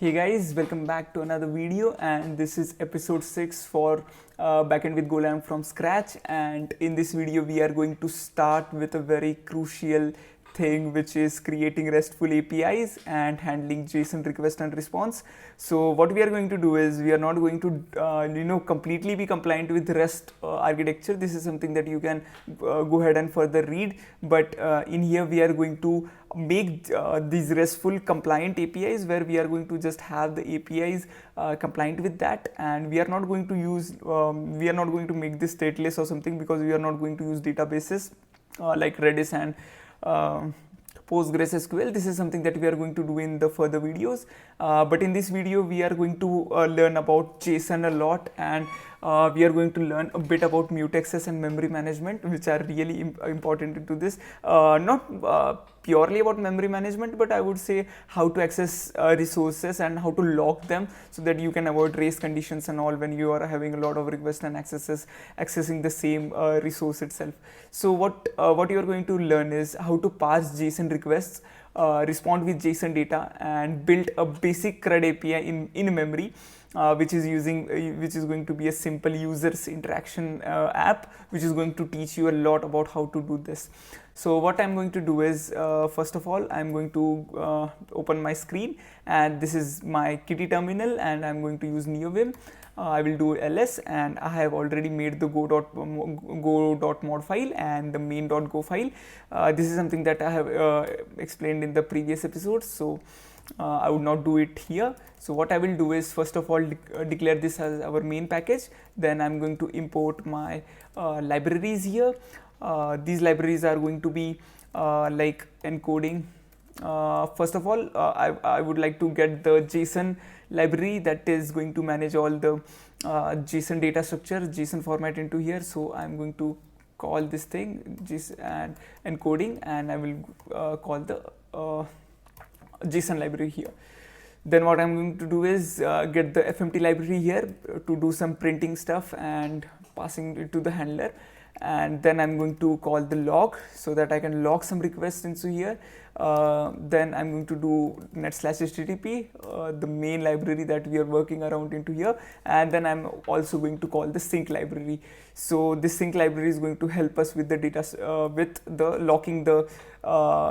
Hey guys, welcome back to another video, and this is episode 6 for Backend with Golang from scratch. And in this video we are going to start with a very crucial thing, which is creating RESTful APIs and handling JSON request and response. So what we are going to do is we are not going to completely be compliant with REST architecture. This is something that you can go ahead and further read, but in here we are going to make these RESTful compliant APIs, where we are going to just have the APIs compliant with that, and we are not going to use we are not going to make this stateless or something, because we are not going to use databases like Redis and PostgreSQL. This is something that we are going to do in the further videos, but in this video we are going to learn about JSON a lot, and we are going to learn a bit about mutexes and memory management, which are really important into this. Not purely about memory management, but I would say how to access resources and how to lock them, so that you can avoid race conditions and all when you are having a lot of requests and accessing the same resource itself. So what you are going to learn is how to pass JSON requests, respond with JSON data, and build a basic CRUD API in memory, which is going to be a simple users interaction app, which is going to teach you a lot about how to do this. So what I'm going to do is, first of all, I'm going to open my screen, and this is my Kitty terminal, and I'm going to use NeoVim. I will do ls, and I have already made the go.mod file and the main.go file. This is something that I have explained in the previous episodes, so I would not do it here. So what I will do is, first of all, declare this as our main package. Then I'm going to import my libraries here. These libraries are going to be like encoding. First of all, I would like to get the JSON library that is going to manage all the JSON data structure, JSON format into here. So I'm going to call this thing JSON and encoding, and I will call the JSON library here. Then what I'm going to do is get the FMT library here to do some printing stuff and passing it to the handler. And then I'm going to call the log, so that I can log some requests into here. Then I'm going to do net/http, the main library that we are working around into here. And then I'm also going to call the sync library. So this sync library is going to help us with the data, with the locking the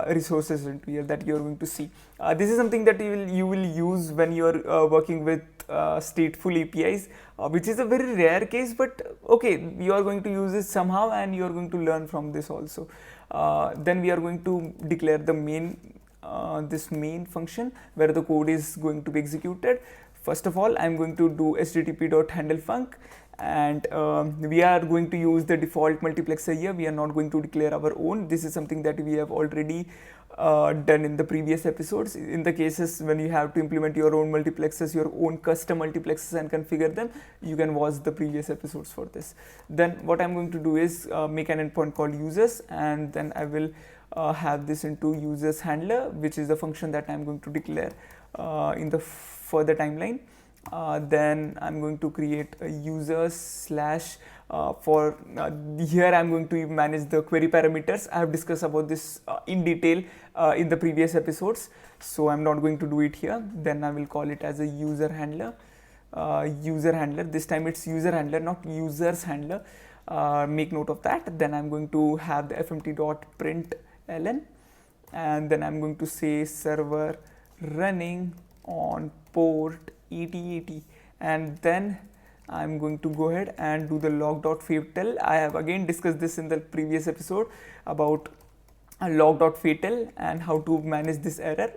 resources into here that you're going to see. This is something that you will use when you're working with stateful APIs, which is a very rare case, but okay, you are going to use it somehow, and you are going to learn from this also. Then we are going to declare the main this main function, where the code is going to be executed. First of all, I'm going to do http.handlefunc, and we are going to use the default multiplexer here. We are not going to declare our own. This is something that we have already done in the previous episodes. In the cases when you have to implement your own multiplexers, your own custom multiplexers, and configure them, you can watch the previous episodes for this. Then what I'm going to do is make an endpoint called users, and then I will have this into users handler, which is the function that I'm going to declare in the further timeline. Then I'm going to create a users slash for here I'm going to manage the query parameters. I have discussed about this in detail in the previous episodes, so I'm not going to do it here. Then I will call it as a user handler. This time it's user handler, not users handler. Make note of that. Then I'm going to have the fmt.println, and then I'm going to say server running on port 8080, and then I'm going to go ahead and do the log.fatal. I have again discussed this in the previous episode about log.fatal and how to manage this error,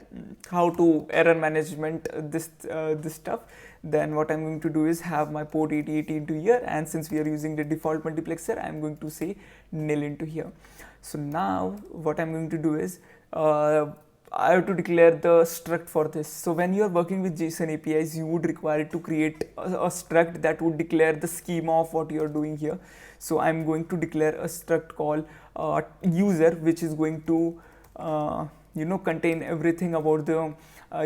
how to error management this stuff. Then what I'm going to do is have my port 8080 into here, and since we are using the default multiplexer, I'm going to say nil into here. So now what I'm going to do is I have to declare the struct for this. So when you are working with JSON APIs, you would require to create a struct that would declare the schema of what you are doing here. So I'm going to declare a struct called user, which is going to contain everything about the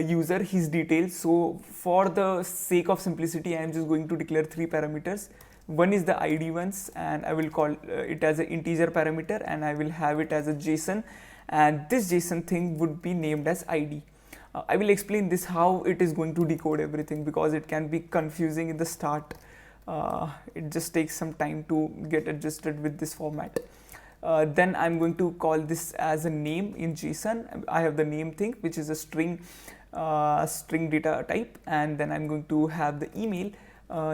user, his details. So for the sake of simplicity, I am just going to declare 3 parameters. One is the ID ones, and I will call it as an integer parameter, and I will have it as a JSON, and this JSON thing would be named as ID. I will explain this how it is going to decode everything, because it can be confusing in the start. It just takes some time to get adjusted with this format. Then I'm going to call this as a name in JSON. I have the name thing, which is a string data type, and then I'm going to have the email.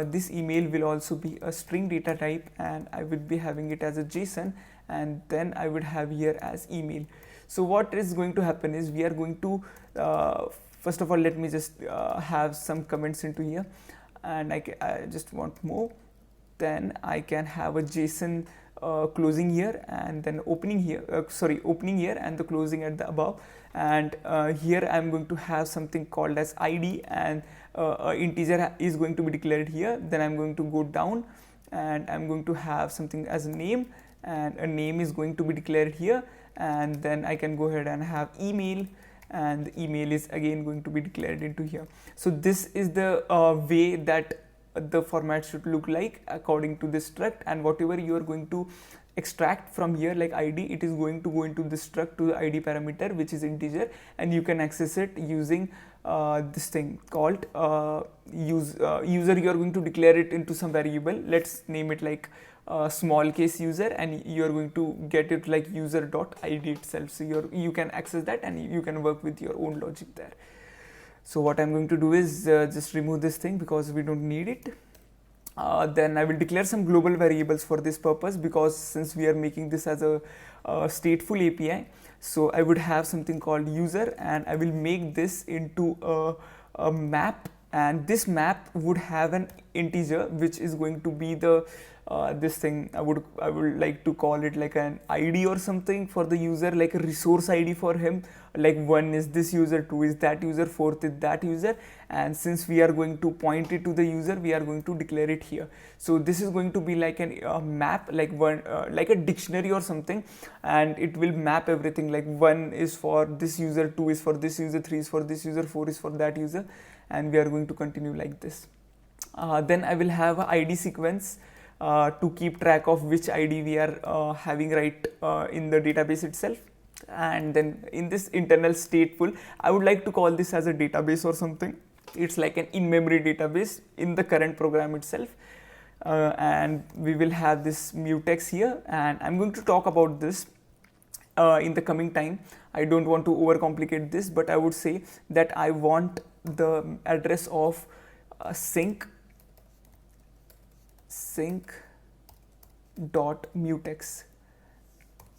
This email will also be a string data type, and I would be having it as a JSON, and then I would have here as email. So what is going to happen is we are going to first of all, let me just have some comments into here, and I just want more. Then I can have a JSON closing here, and then opening here, opening here and the closing at the above. And here I'm going to have something called as ID, and integer is going to be declared here. Then I'm going to go down, and I'm going to have something as a name, and a name is going to be declared here. And then I can go ahead and have email, and the email is again going to be declared into here. So this is the way that the format should look like according to this struct, and whatever you are going to extract from here like ID, it is going to go into this struct to the ID parameter, which is integer, and you can access it using this thing called user. You are going to declare it into some variable. Let's name it like small case user, and you are going to get it like user.id itself. So you can access that, and you can work with your own logic there. So what I'm going to do is just remove this thing because we don't need it. Then I will declare some global variables for this purpose, because since we are making this as a stateful API, so I would have something called user, and I will make this into a map, and this map would have an integer which is going to be the this thing. I would like to call it like an ID or something for the user, like a resource ID for him, like 1 is this user, 2 is that user, 4th is that user. And since we are going to point it to the user, we are going to declare it here. So this is going to be like a map, like one like a dictionary or something, and it will map everything, like 1 is for this user, 2 is for this user, 3 is for this user, 4 is for that user, and we are going to continue like this. Then I will have a ID sequence to keep track of which ID we are having right in the database itself. And then in this internal stateful, I would like to call this as a database or something. It's like an in-memory database in the current program itself. And we will have this mutex here, and I'm going to talk about this in the coming time. I don't want to overcomplicate this, but I would say that I want the address of sync dot mutex,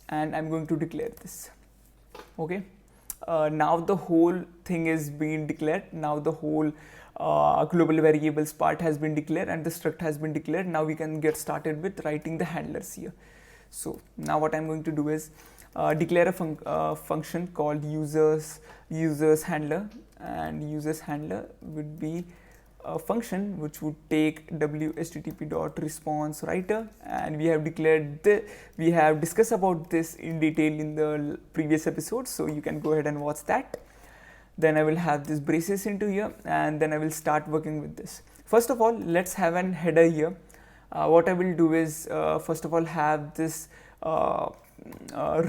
and I'm going to declare this. Okay, now the whole thing is being declared. Now the whole global variables part has been declared, and the struct has been declared. Now we can get started with writing the handlers here. So now what I'm going to do is declare a function called users handler, and users handler would be a function which would take http.response writer, and we have declared we have discussed about this in detail in the previous episode, so you can go ahead and watch that. Then I will have this braces into here, and then I will start working with this. First of all, let's have an header here. What I will do is first of all have this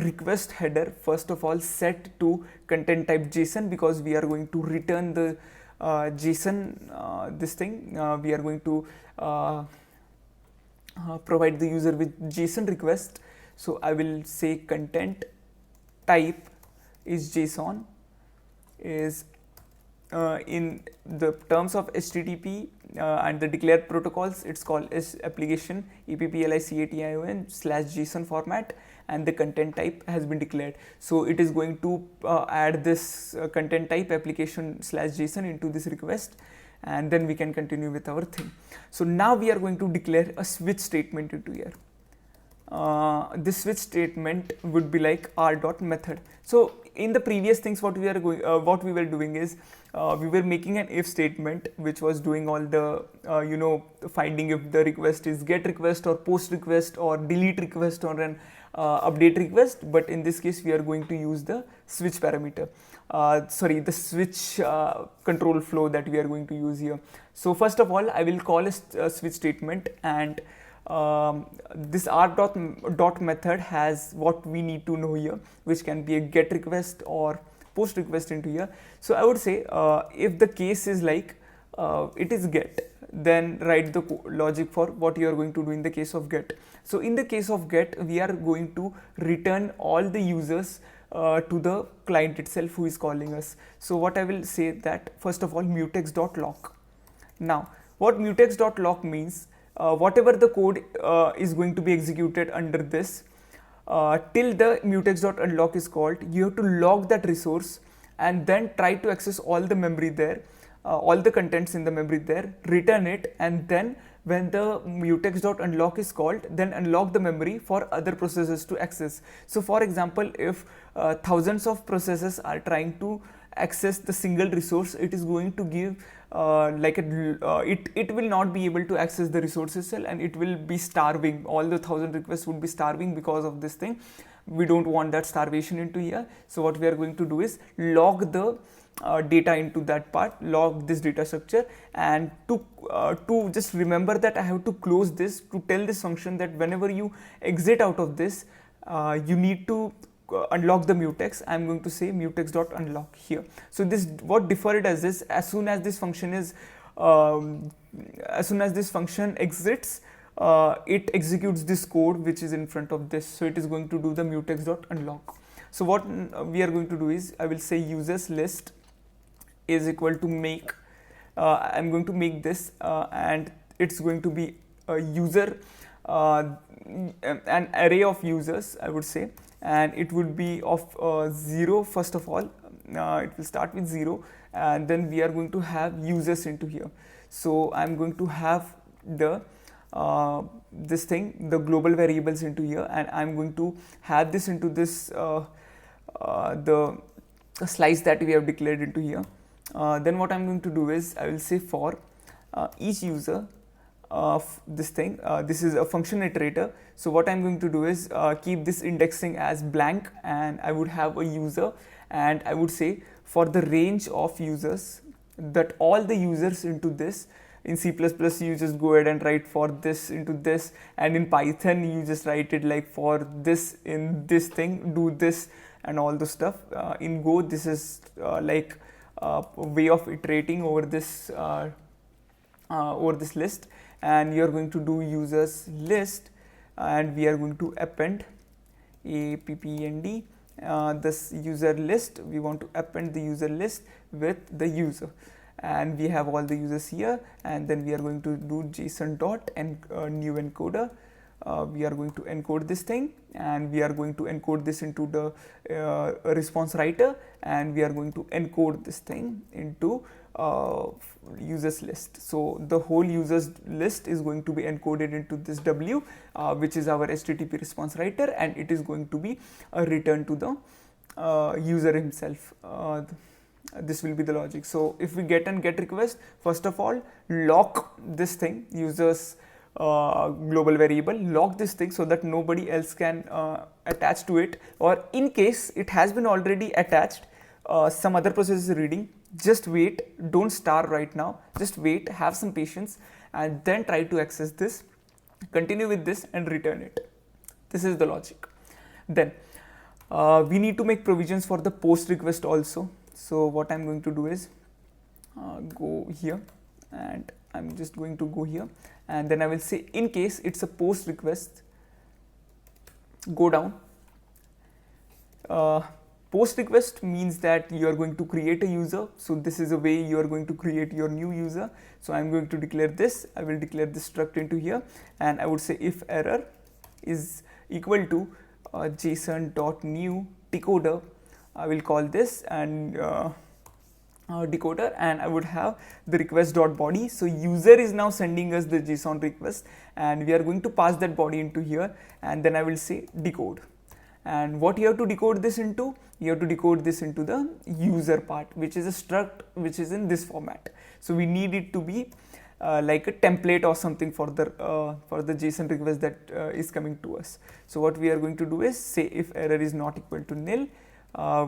request header first of all set to content type JSON, because we are going to return the JSON this thing. We are going to provide the user with JSON request. So I will say content type is JSON, is in the terms of HTTP and the declared protocols, it's called as application application/JSON format, and the content type has been declared. So it is going to add this content type application/JSON into this request, and then we can continue with our thing. So now we are going to declare a switch statement into here. This switch statement would be like r.method. So in the previous things, what we were doing is we were making an if statement which was doing all the finding if the request is get request or post request or delete request or an update request. But in this case, we are going to use the switch parameter. The switch control flow that we are going to use here. So first of all, I will call a switch statement, and this r.method has what we need to know here, which can be a get request or post request into here. So I would say if the case is like it is get, then write the logic for what you are going to do in the case of get. So in the case of get, we are going to return all the users to the client itself who is calling us. So what I will say that first of all, mutex.lock. Now what mutex.lock means, whatever the code is going to be executed under this, till the mutex.unlock is called, you have to lock that resource and then try to access all the memory there, all the contents in the memory there, return it, and then when the mutex.unlock is called, then unlock the memory for other processes to access. So for example, if thousands of processes are trying to access the single resource, it is going to give it will not be able to access the resources, and it will be starving. All the 1000 requests would be starving because of this thing. We don't want that starvation into here. So what we are going to do is log the data into that part, log this data structure, and to just remember that I have to close this, to tell this function that whenever you exit out of this, you need to unlock the mutex. I'm going to say mutex.unlock here. So this, what default does is, as soon as this function is as soon as this function exits, it executes this code which is in front of this. So it is going to do the mutex.unlock. So what we are going to do is, I will say users list is equal to make, I'm going to make this and it's going to be a user, an array of users, I would say, and it would be of 0 first of all. It will start with 0, and then we are going to have users into here. So I'm going to have the this thing, the global variables into here, and I'm going to have this into this the slice that we have declared into here. Then what I'm going to do is, I will say for each user of this thing, this is a function iterator. So what I'm going to do is keep this indexing as blank, and I would have a user, and I would say for the range of users, that all the users into this. In C++, you just go ahead and write for this into this, and in Python you just write it like for this in this thing, do this and all the stuff. In Go, this is like a way of iterating over this list, and you are going to do users list, and we are going to append append this user list. We want to append the user list with the user, and we have all the users here, and then we are going to do JSON dot and new encoder. We are going to encode this thing, and we are going to encode this into the response writer, and we are going to encode this thing into users list. So the whole users list is going to be encoded into this W, which is our HTTP response writer, and it is going to be a return to the user himself. This will be the logic. So if we get and get request, first of all, lock this thing, users global variable, lock this thing so that nobody else can attach to it, or in case it has been already attached, some other process is reading, just wait, don't start right now, just wait, have some patience, and then try to access this, continue with this and return it. This is the logic. Then we need to make provisions for the post request also. So what I'm going to do is go here, and I'm just going to go here, and then I will say in case it's a post request, go down. Post request means that you are going to create a user. So this is a way you are going to create your new user. So I'm going to declare this. I will declare this struct into here, and I would say if error is equal to JSON.new decoder, I will call this, and decoder, and I would have the request.body. So user is now sending us the JSON request, and we are going to pass that body into here, and then I will say decode. And what you have to decode this into? You have to decode this into the user part, which is a struct which is in this format. So we need it to be like a template or something for the JSON request that is coming to us. So what we are going to do is say if error is not equal to nil.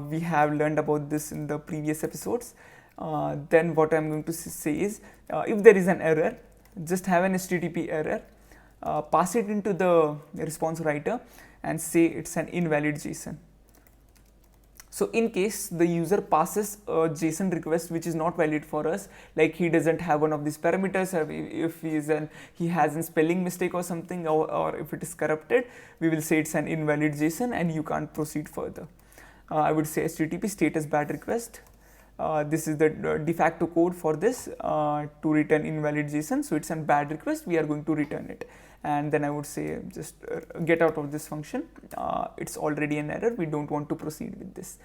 We have learned about this in the previous episodes. Then what I'm going to say is if there is an error, just have an HTTP error, pass it into the response writer and say it's an invalid JSON. So in case the user passes a JSON request which is not valid for us, like he doesn't have one of these parameters, or if he has a spelling mistake or something, or if it is corrupted, we will say it's an invalid JSON and you can't proceed further. I would say HTTP status bad request. This is the de facto code for this to return invalid JSON. So it's a bad request, we are going to return it. And then I would say just get out of this function. It's already an error, we don't want to proceed with this.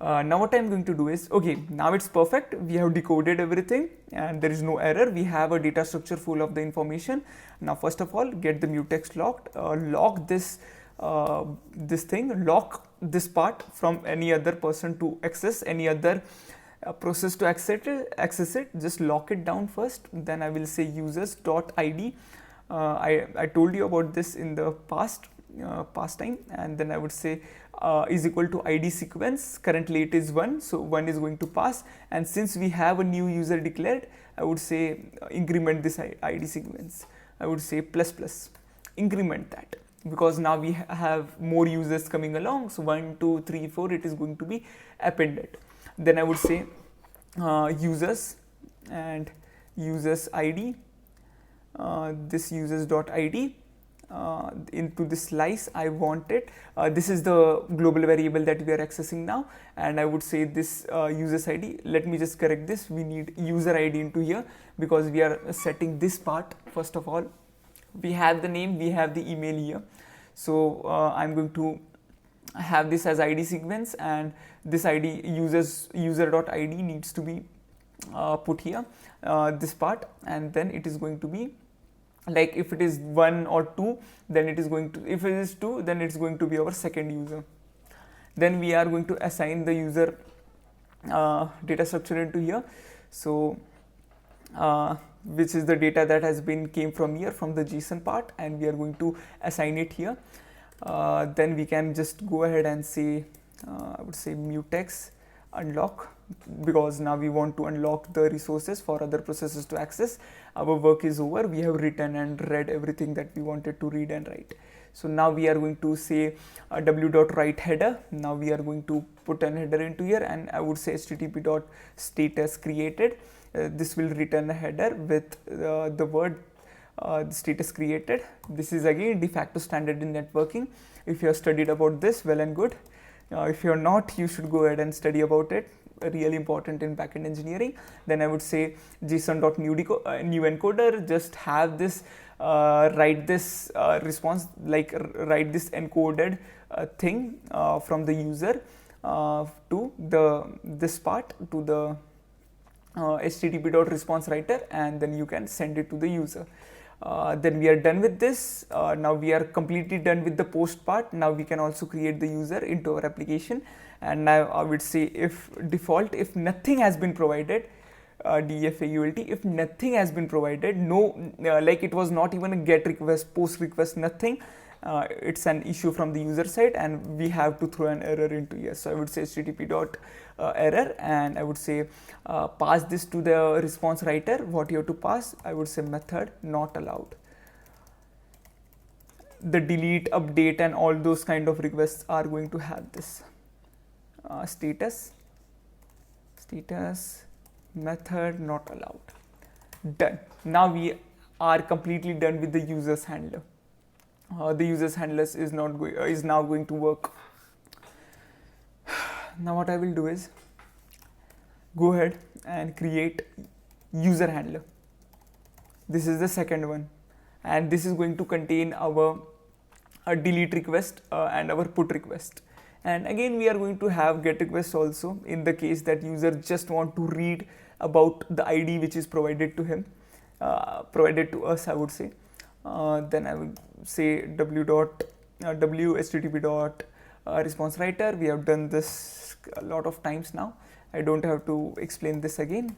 Now what I'm going to do is, okay, now it's perfect, we have decoded everything and there is no error, we have a data structure full of the information. Now first of all, get the mutex locked, lock this lock this part from any other person to access, any other process to access it, just lock it down first. Then I will say users.id. I told you about this in the past time, and then I would say is equal to id sequence. Currently it is 1, so 1 is going to pass, and since we have a new user declared, I would say increment this id sequence. I would say plus increment that, because now we have more users coming along, so 1 2 3 4 it is going to be appended. Then I would say users and users id, this users.id, into this slice I want it. This is the global variable that we are accessing now, and I would say this users id, let me just correct this, we need user id into here because we are setting this part. First of all, we have the name, we have the email here, so I'm going to have this as id sequence, and this id user.id needs to be put here, this part, and then it is going to be like, if it is 1 or 2, then it is going to, if it is 2, then it's going to be our second user. Then we are going to assign the user data structure into here, so which is the data that has been came from here, from the JSON part, and we are going to assign it here. Then we can just go ahead and say I would say mutex unlock, because now we want to unlock the resources for other processes to access. Our work is over, we have written and read everything that we wanted to read and write. So now we are going to say w.write header. Now we are going to put an header into here, and I would say http.status created. This will return a header with the word the status created. This is again de facto standard in networking. If you have studied about this, well and good. If you are not, you should go ahead and study about it. Really important in backend engineering. Then I would say json.new new encoder, just have this write this response, like write this encoded thing from the user to this part to the http.response writer, and then you can send it to the user. Then we are done with this. Now we are completely done with the post part. Now we can also create the user into our application, and now I would say if default, if nothing has been provided, default, if nothing has been provided, no, like it was not even a get request, post request, nothing, it's an issue from the user side, and we have to throw an error into here. So I would say http.error, and I would say pass this to the response writer. What you have to pass, I would say method not allowed. The delete, update, and all those kind of requests are going to have this status method not allowed. Done. Now we are completely done with the users handler. The users handler is now going to work. Now what I will do is go ahead and create user handler. This is the second one, and this is going to contain our delete request and our put request. And again we are going to have get request also in the case that user just want to read about the ID which is provided to him, provided to us, I would say. Then I would say http.response writer. We have done this a lot of times now. I don't have to explain this again.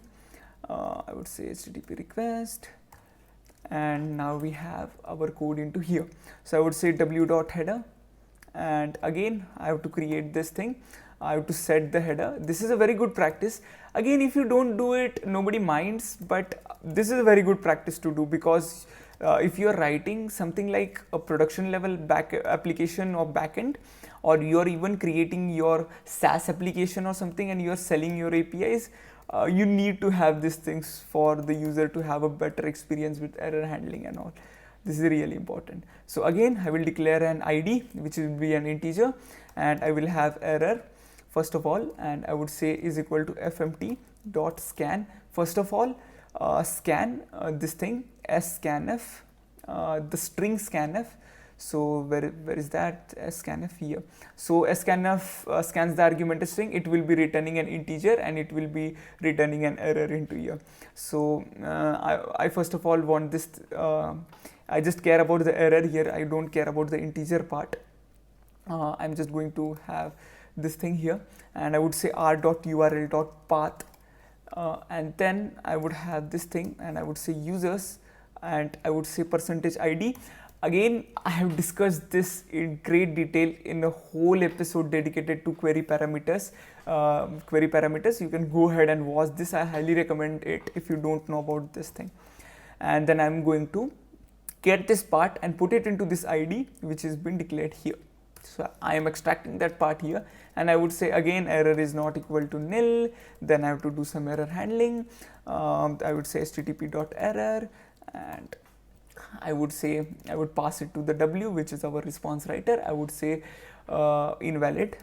I would say http request, and now we have our code into here. So I would say w.header, and again I have to create this thing. I have to set the header. This is a very good practice. Again, if you don't do it, nobody minds, but this is a very good practice to do, because if you are writing something like a production level back application or backend, or you're even creating your SaaS application or something and you're selling your APIs, you need to have these things for the user to have a better experience with error handling and all. This is really important. So again, I will declare an ID which will be an integer, and I will have error first of all, and I would say is equal to fmt dot scan. First of all, scan this thing scanf, the string scanf. So where is that scanf? Here. So scanf scans the argument string. It will be returning an integer and it will be returning an error into here. So I first of all want this. I just care about the error here. I don't care about the integer part. I'm just going to have this thing here, and I would say r.url.path, and then I would have this thing, and I would say users, and I would say %id. Again, I have discussed this in great detail in a whole episode dedicated to query parameters. You can go ahead and watch this. I highly recommend it if you don't know about this thing. And then I'm going to get this part and put it into this ID which has been declared here. So I am extracting that part here, and I would say again error is not equal to nil. Then I have to do some error handling. I would say http.error, and I would say I would pass it to the W, which is our response writer. I would say invalid.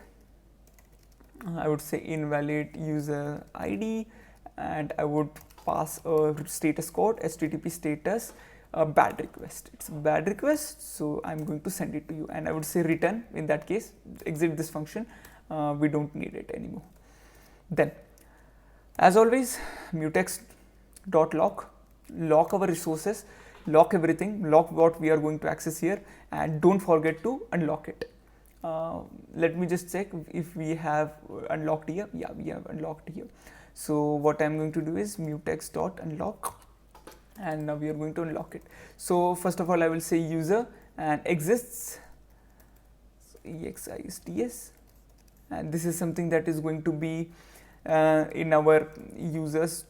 I would say invalid user ID, and I would pass a status code, http status bad request. It's a bad request, so I'm going to send it to you, and I would say return. In that case, exit this function. We don't need it anymore. Then, as always, mutex.lock, lock our resources, lock everything, lock what we are going to access here, and don't forget to unlock it. Let me just check if we have unlocked here. Yeah, we have unlocked here. So what I'm going to do is mutex.unlock, and now we are going to unlock it. So first of all, I will say user and exists, so exists, and this is something that is going to be in our users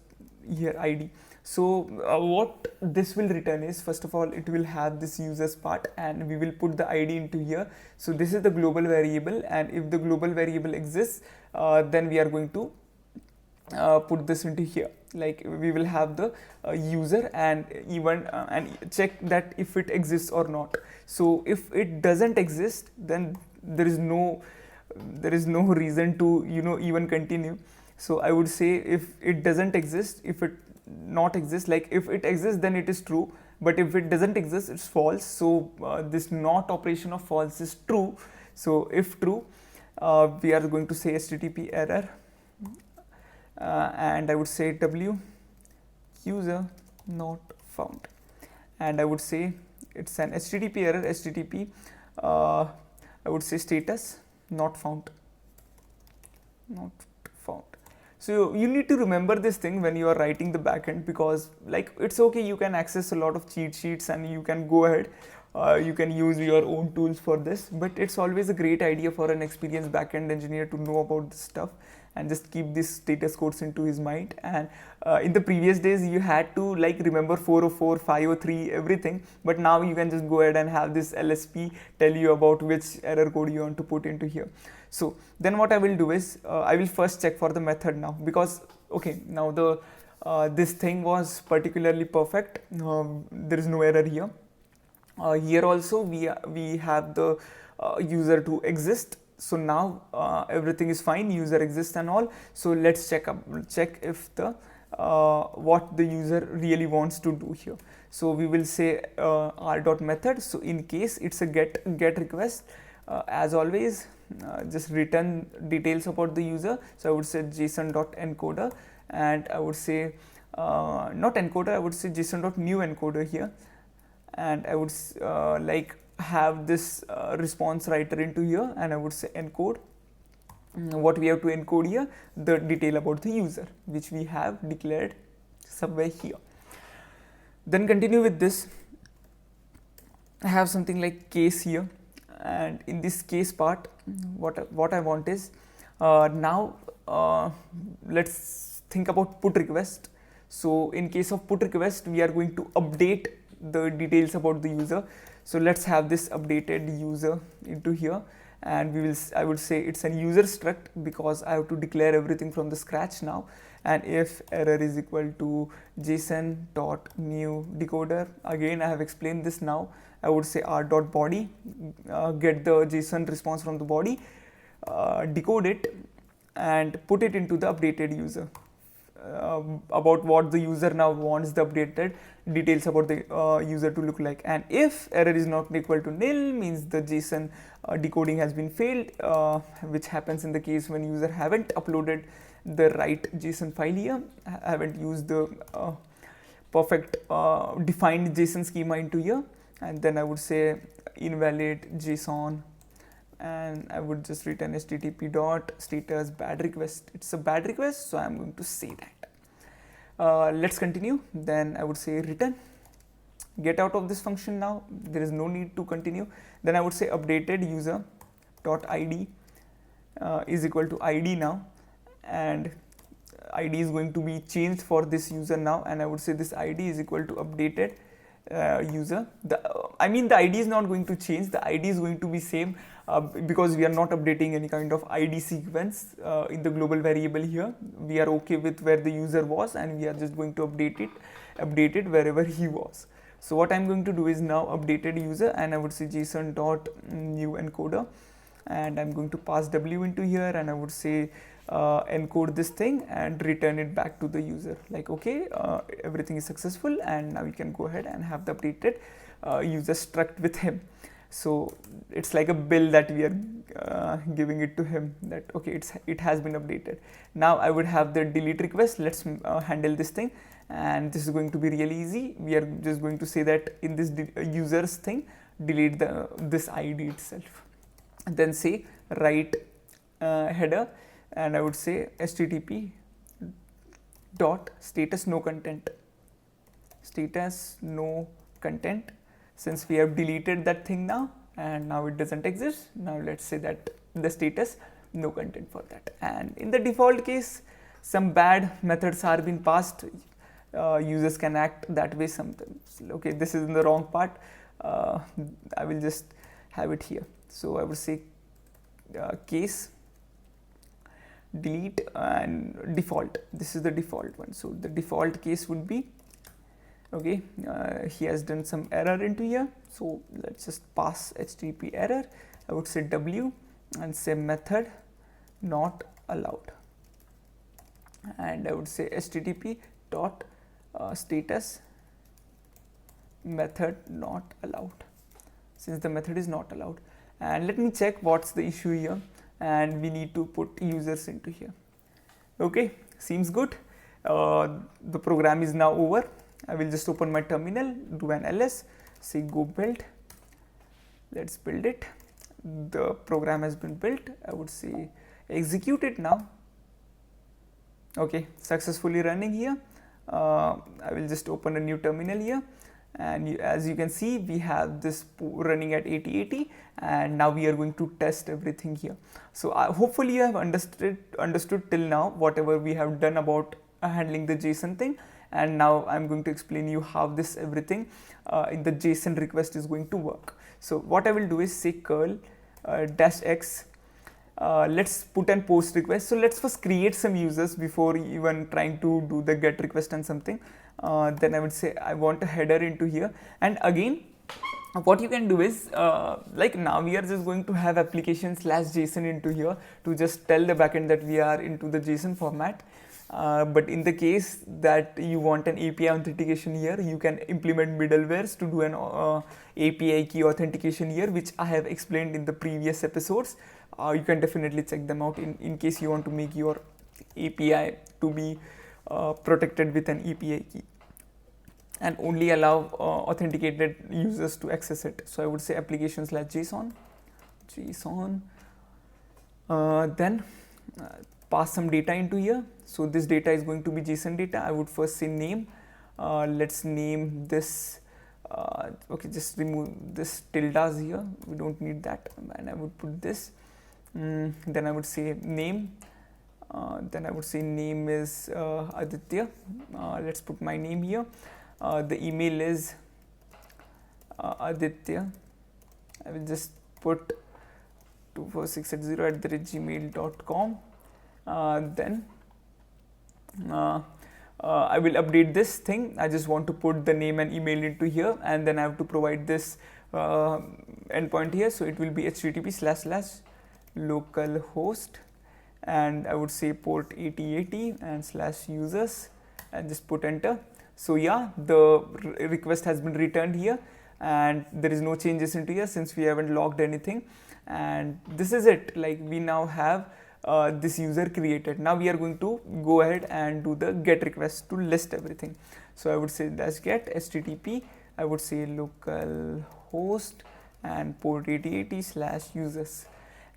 here ID. So what this will return is, first of all, it will have this users part, and we will put the ID into here. So this is the global variable, and if the global variable exists, then we are going to put this into here. Like we will have the user and even and check that if it exists or not. So if it doesn't exist, then there is no reason to even continue. So I would say if it doesn't exist, if it not exist, like if it exists then it is true, but if it doesn't exist it's false. So this not operation of false is true. So if true, we are going to say http error, and I would say w user not found, and I would say it's an http error, http I would say status not found. So you need to remember this thing when you are writing the backend, because like it's okay, you can access a lot of cheat sheets and you can go ahead, you can use your own tools for this, but it's always a great idea for an experienced backend engineer to know about this stuff and just keep these status codes into his mind. And in the previous days you had to like remember 404, 503, everything, but now you can just go ahead and have this LSP tell you about which error code you want to put into here. So then what I will do is I will first check for the method now, because okay, now the this thing was particularly perfect, there is no error here. Here also we have the user to exist. So now everything is fine, user exists and all. So let's check if the what the user really wants to do here. So we will say r.method. So in case it's a get request, as always, just return details about the user. So I would say json.encoder, and I would say not encoder, I would say json.new encoder here, and I would like have this response writer into here, and I would say encode what we have to encode here, the detail about the user which we have declared somewhere here. Then continue with this. I have something like case here, and in this case part what I want is now let's think about put request. So in case of put request, we are going to update the details about the user. So let's have this updated user into here, and I would say it's an user struct because I have to declare everything from the scratch now. And if error is equal to json.new decoder, again I have explained this now. I would say r.body, get the JSON response from the body, decode it and put it into the updated user. About what the user now wants the updated details about the user to look like. And if error is not equal to nil, means the JSON decoding has been failed, which happens in the case when user haven't uploaded the right JSON file here, haven't used the perfect defined JSON schema into here. And then I would say invalid JSON, and I would just return http dot status bad request. It's a bad request, so I'm going to say that. Let's continue. Then I would say return, get out of this function now. There is no need to continue. Then I would say updated user dot id is equal to id now, and id is going to be changed for this user now, and I would say this id is equal to updated user. The id is not going to change, the id is going to be same because we are not updating any kind of id sequence in the global variable here. We are okay with where the user was, and we are just going to update it wherever he was. So what I'm going to do is now updated user, and I would say json dot new encoder, and I'm going to pass w into here, and I would say encode this thing and return it back to the user, like okay, everything is successful, and now we can go ahead and have the updated user struct with him. So it's like a bill that we are giving it to him, that okay, it has been updated. Now I would have the delete request. Let's handle this thing, and this is going to be really easy. We are just going to say that in this users thing, delete this id itself, and then say write header, and I would say http dot status no content, status no content, since we have deleted that thing now and now it doesn't exist. Now let's say that the status no content for that. And in the default case, some bad methods are being passed. Users can act that way sometimes. Okay, this is in the wrong part. I will just have it here. So I would say case delete and default. This is the default one. So the default case would be okay, he has done some error into here, so let's just pass http error. I would say w and say method not allowed, and I would say http dot status method not allowed, since the method is not allowed. And let me check what's the issue here, and we need to put users into here. Okay, seems good. The program is now over. I will just open my terminal, do an ls, say go build. Let's build it. The program has been built. I would say execute it now. Okay, successfully running here. I will just open a new terminal here, and as you can see, we have this running at 8080, and now we are going to test everything here. So hopefully you have understood till now whatever we have done about handling the JSON thing. And now I'm going to explain you how this everything in the JSON request is going to work. So what I will do is say curl -x. Let's put an post request. So let's first create some users before even trying to do the get request and something. Then I would say I want a header into here, and again what you can do is like now we are just going to have application /JSON into here to just tell the backend that we are into the JSON format. But in the case that you want an API authentication here, you can implement middlewares to do an API key authentication here, which I have explained in the previous episodes. You can definitely check them out in case you want to make your API to be protected with an API key and only allow authenticated users to access it. So I would say application/JSON, then pass some data into here. So this data is going to be JSON data. I would first say name. Let's name this. Okay, just remove this tildes here. We don't need that. And I would put this. Then I would say name. Then I would say name is Aditya. Let's put my name here. The email is Aditya. I will just put 24680@gmail.com. Then I will update this thing. I just want to put the name and email into here, and then I have to provide this endpoint here. So it will be http://localhost, and I would say port 8080 and /users, and just put enter. So yeah, the request has been returned here, and there is no changes into here since we haven't logged anything. And this is it. Like, we now have this user created. Now we are going to go ahead and do the get request to list everything. So I would say -get http, I would say localhost and port 8080 /users,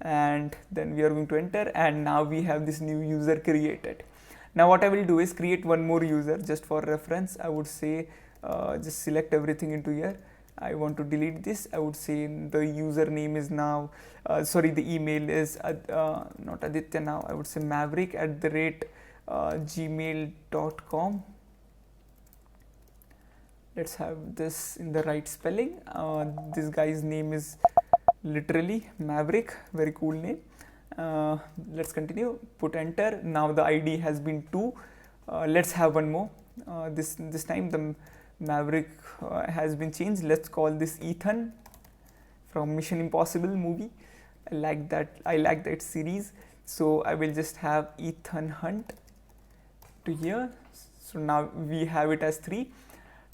and then we are going to enter, and now we have this new user created. Now what I will do is create one more user just for reference. I would say just select everything into here. I want to delete this. I would say the username is now the email is not Aditya now. I would say maverick@gmail.com. Let's have this in the right spelling. This guy's name is literally Maverick, very cool name. Let's continue, put enter. Now the ID has been 2. Let's have one more. This time the Maverick has been changed. Let's call this Ethan from Mission Impossible movie. I like that series. So I will just have Ethan Hunt to here. So now we have it as 3.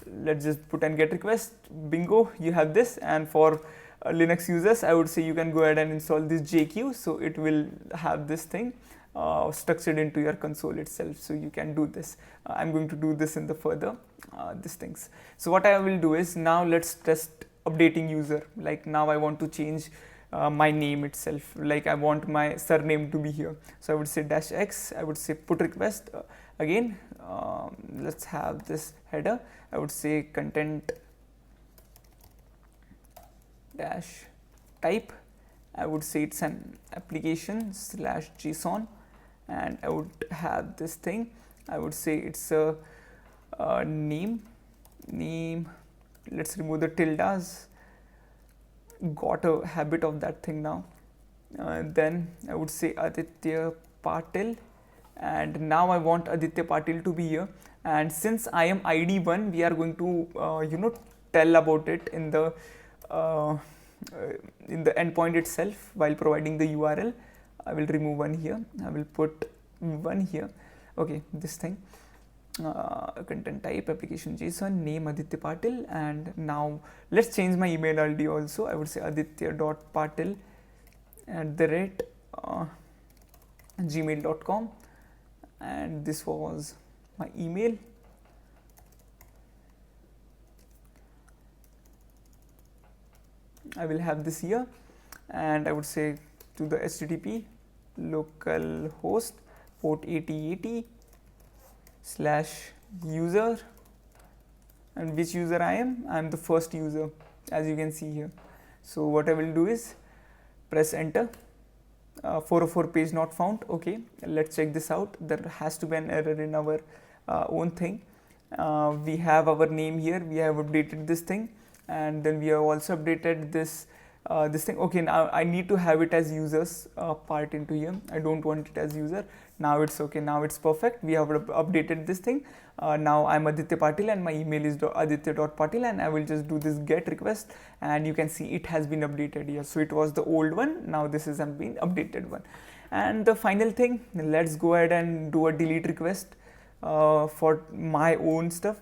Let's just put and get request. Bingo, you have this. And for Linux users, I would say you can go ahead and install this JQ, so it will have this thing structured into your console itself, so you can do this. I'm going to do this in the further these things. So what I will do is, now let's test updating user. Like, now I want to change my name itself. Like, I want my surname to be here, so I would say -x. I would say put request again. Let's have this header. I would say content -type. I would say it's an application /JSON, and I would have this thing. I would say it's a name. Let's remove the tildes. Got a habit of that thing now. Then I would say Aditya Patil, and now I want Aditya Patil to be here. And since I am ID1, we are going to tell about it in the endpoint itself while providing the URL. I will remove one here. I will put one here. Okay, this thing. Content type, application JSON, name Aditya Patil, and now let's change my email ID also. I would say aditya.patil@gmail.com, and this was my email. I will have this here, and I would say to the HTTP localhost port 8080 /user, and which user I am the first user, as you can see here. So what I will do is press enter. 404 page not found. Okay, let's check this out. There has to be an error in our own thing. We have our name here. We have updated this thing, and then we have also updated this thing. Okay, now I need to have it as users part into here. I don't want it as user. Now it's okay. Now it's perfect. We have updated this thing. Now I'm Aditya Patil, and my email is aditya.patil, and I will just do this get request, and you can see it has been updated here. So it was the old one. Now this is been updated one. And the final thing, let's go ahead and do a delete request for my own stuff.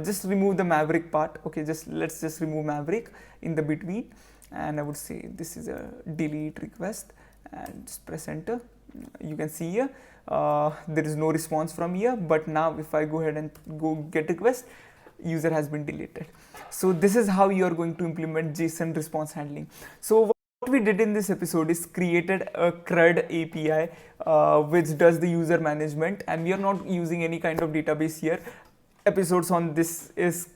Just remove the Maverick part. Okay, let's just remove Maverick in the between, and I would say this is a delete request, and just press enter. You can see here there is no response from here, but now if I go ahead and go get request, user has been deleted. So this is how you are going to implement JSON response handling. So what we did in this episode is created a CRUD API which does the user management, and we are not using any kind of database here. Episodes on this is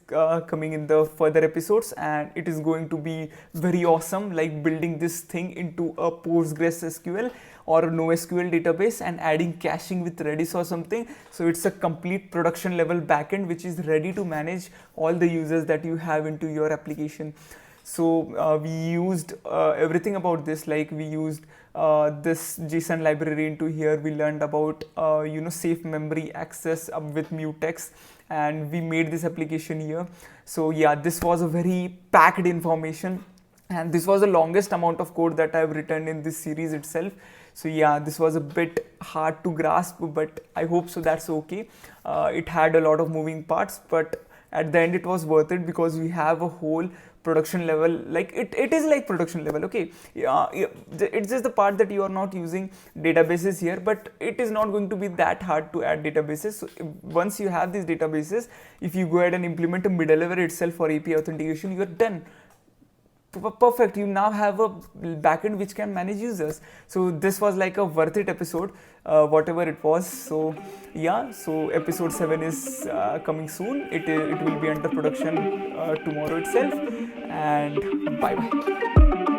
coming in the further episodes, and it is going to be very awesome, like building this thing into a PostgreSQL or a NoSQL database and adding caching with Redis or something. So it's a complete production level backend which is ready to manage all the users that you have into your application. So we used everything about this, like we used this JSON library into here. We learned about safe memory access with mutex, and we made this application here. So yeah, this was a very packed information, and this was the longest amount of code that I've written in this series itself. So yeah, this was a bit hard to grasp, but I hope so that's okay. It had a lot of moving parts, but at the end it was worth it, because we have a whole production level, like it is like production level. Okay, it's just the part that you are not using databases here, but it is not going to be that hard to add databases. So once you have these databases, if you go ahead and implement a middleware itself for API authentication, you are done. Perfect. You now have a backend which can manage users. So this was like a worth it episode, whatever it was. So yeah, so episode 7 is coming soon. It will be under production tomorrow itself, and bye bye.